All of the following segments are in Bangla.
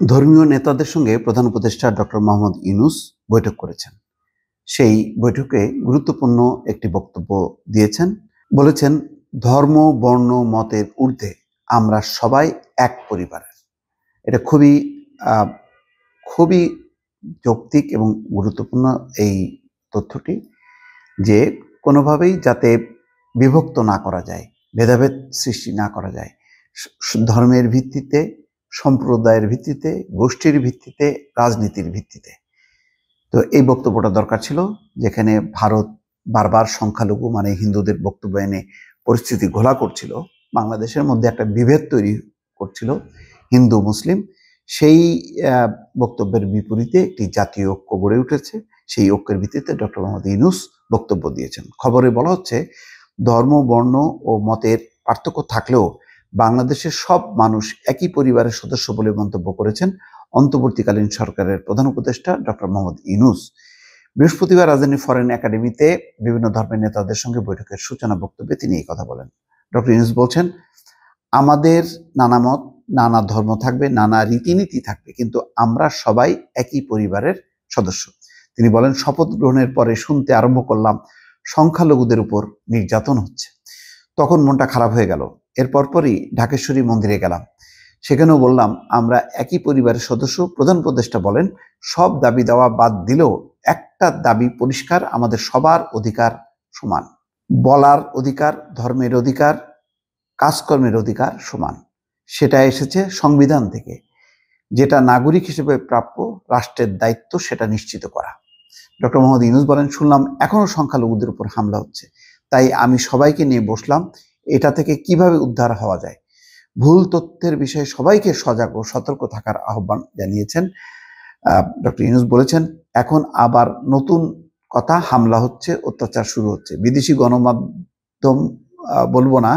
ধর্মীয় নেতাদের সঙ্গে প্রধান উপদেষ্টা ডক্টর মোহাম্মদ ইউনূস বৈঠক করেছেন। সেই বৈঠকে গুরুত্বপূর্ণ একটি বক্তব্য দিয়েছেন। বলেছেন, ধর্ম বর্ণ মতের ঊর্ধ্বে আমরা সবাই এক পরিবারের। এটা খুবই যৌক্তিক এবং গুরুত্বপূর্ণ এই তথ্যটি, যে কোনোভাবেই যাতে বিভক্ত না করা যায়, ভেদাভেদ সৃষ্টি না করা যায়, ধর্মের ভিত্তিতে, সম্প্রদায়ের ভিত্তিতে, গোষ্ঠীর ভিত্তিতে, রাজনীতির ভিত্তিতে। তো এই বক্তব্যটা দরকার ছিল, যেখানে ভারত বারবার সংখ্যালঘু মানে হিন্দুদের বক্তব্য এনে পরিস্থিতি ঘোলা করছিল, বাংলাদেশের মধ্যে একটা বিভেদ তৈরি করছিল হিন্দু মুসলিম। সেই বক্তব্যের বিপরীতে একটি জাতীয় ঐক্য গড়ে উঠেছে। সেই ঐক্যের ভিত্তিতে ডক্টর মোহাম্মদ ইউনূস বক্তব্য দিয়েছেন। খবরে বলা হচ্ছে, ধর্ম বর্ণ ও মতের পার্থক্য থাকলেও বাংলাদেশের সব মানুষ একই পরিবারের সদস্য বলে মন্তব্য করেছেন অন্তর্বর্তীকালীন সরকারের প্রধান উপদেষ্টা ডক্টর মোহাম্মদ ইউনূস। বৃহস্পতিবার রাজধানীর ফরেন একাডেমিতে বিভিন্ন ধর্মের নেতাদের সঙ্গে বৈঠকের সূচনা বক্তব্যে তিনি এই কথা বলেন। ডক্টর ইউনূস বলছেন, আমাদের নানা মত, নানা ধর্ম থাকবে, নানা রীতিনীতি থাকবে, কিন্তু আমরা সবাই একই পরিবারের সদস্য। তিনি বলেন, শপথ গ্রহণের পরে শুনতে আরম্ভ করলাম সংখ্যালঘুদের উপর নির্যাতন হচ্ছে। তখন মনটা খারাপ হয়ে গেল। এর পরপরই ঢাকেশ্বরী মন্দিরে গেলাম, সেখানেও বললাম আমরা একই পরিবারের সদস্য। প্রধান উপদেষ্টা বলেন, সব দাবি দেওয়া বাদ দিলেও একটা দাবি পরিষ্কার, আমাদের সবার অধিকার সমান। বলার অধিকার, ধর্মের অধিকার, কাজকর্মের অধিকার সমান। সেটা এসেছে সংবিধান থেকে। যেটা নাগরিক হিসেবে প্রাপ্য, রাষ্ট্রের দায়িত্ব সেটা নিশ্চিত করা। ডক্টর মোহাম্মদ ইউনূস বলেন, শুনলাম এখনো সংখ্যালঘুদের উপর হামলা হচ্ছে, তাই আমি সবাইকে নিয়ে বসলাম এটা থেকে কিভাবে উদ্ধার হওয়া যায়। ভুল তথ্যের বিষয়ে সবাইকে সজাগ ও সতর্ক থাকার আহ্বান জানিয়েছেন। ডক্টর ইউনূস বলেছেন, এখন আবার নতুন কথা, হামলা হচ্ছে, অত্যাচার শুরু হচ্ছে। বিদেশি গণমাধ্যম বলবো না,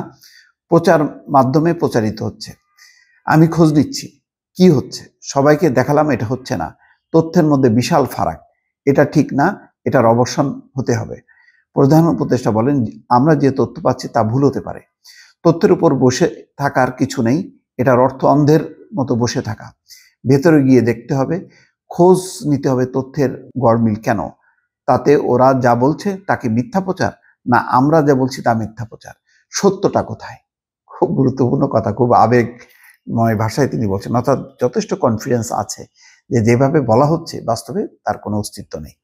প্রচার মাধ্যমে প্রচারিত হচ্ছে। আমি খোঁজ নিচ্ছি কি হচ্ছে, সবাইকে দেখালাম এটা হচ্ছে না। তথ্যের মধ্যে বিশাল ফারাক, এটা ঠিক না, এটার অবসান হতে হবে। প্রধান উপদেষ্টা বলেন, আমরা যে তথ্য পাচ্ছি তা ভুল হতে পারে। তথ্যের উপর বসে থাকার কিছু নেই, এটার অর্থ অন্ধের মতো বসে থাকা। ভেতরে গিয়ে দেখতে হবে, খোঁজ নিতে হবে তথ্যের গড়মিল কেন, তাতে ওরা যা বলছে তাকে মিথ্যা প্রচার, না আমরা যা বলছি তা মিথ্যা প্রচার, সত্যটা কোথায়। খুব গুরুত্বপূর্ণ কথা, খুব আবেগময় ভাষায় তিনি বলছেন। অর্থাৎ যথেষ্ট কনফিডেন্স আছে যে যেভাবে বলা হচ্ছে বাস্তবে তার কোনো অস্তিত্ব নেই।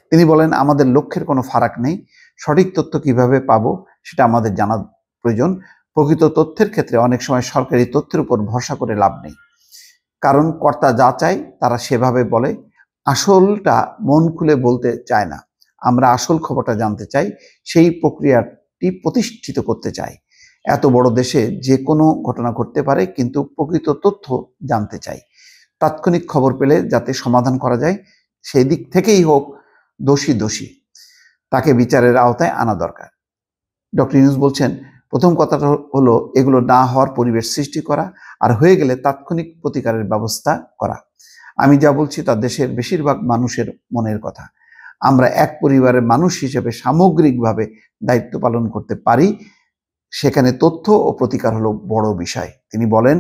তিনি বলেন, আমাদের লক্ষ্যের কোনো ফারাক নেই, সঠিক তথ্য কিভাবে পাবো সেটা আমাদের জানা প্রয়োজন। প্রকৃত তথ্যের ক্ষেত্রে অনেক সময় সরকারি তথ্যের উপর ভরসা করে লাভ নেই, কারণ কর্তা যা চায় তারা সেভাবে বলে, আসলটা মন খুলে বলতে চায় না। আমরা আসল খবরটা জানতে চাই, সেই প্রক্রিয়াটি প্রতিষ্ঠিত করতে চাই। এত বড় দেশে যে কোনো ঘটনা ঘটতে পারে, কিন্তু প্রকৃত তথ্য জানতে চাই। তাৎক্ষণিক খবর পেলে যাতে সমাধান করা যায়, সেই দিক থেকেই হোক, দোষী তাকে বিচারের আওতায় আনা দরকার। ডক্টর ইউনূস বলছেন, প্রথম কথাটা হলো এগুলো না হওয়ার পরিবেশ সৃষ্টি করা, আর হয়ে গেলে তাৎক্ষণিক প্রতিকারের ব্যবস্থা করা। আমি যা বলছি তা দেশের বেশিরভাগ মানুষের মনের কথা। আমরা এক পরিবারের মানুষ হিসেবে সামগ্রিকভাবে দায়িত্ব পালন করতে পারি, সেখানে তথ্য ও প্রতিকার হলো বড় বিষয়। তিনি বলেন,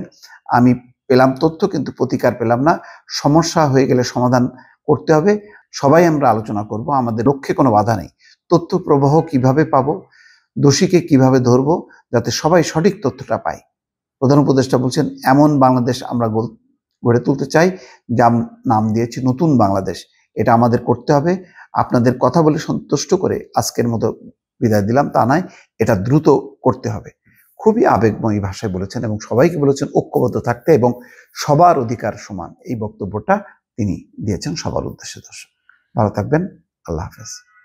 আমি পেলাম তথ্য কিন্তু প্রতিকার পেলাম না। সমস্যা হয়ে গেলে সমাধান করতে হবে, সবাই আমরা আলোচনা করব, আমাদের লক্ষ্যে কোনো বাধা নেই। তথ্য প্রবাহ কিভাবে পাবো, দোষীকে কিভাবে ধরবো, যাতে সবাই সঠিক তথ্যটা পায়। প্রধান উপদেষ্টা বলছেন, এমন বাংলাদেশ আমরা গড়ে তুলতে চাই, যার নাম দিয়েছি নতুন বাংলাদেশ। এটা আমাদের করতে হবে। আপনাদের কথা বলে সন্তুষ্ট করে আজকের মতো বিদায় দিলাম তা নয়, এটা দ্রুত করতে হবে। খুবই আবেগময়ী ভাষায় বলেছেন এবং সবাইকে বলেছেন ঐক্যবদ্ধ থাকতে এবং সবার অধিকার সমান। এই বক্তব্যটা তিনি দিয়েছেন সবার উদ্দেশ্যে। দর্শক ভালো থাকবেন, আল্লাহ হাফেজ।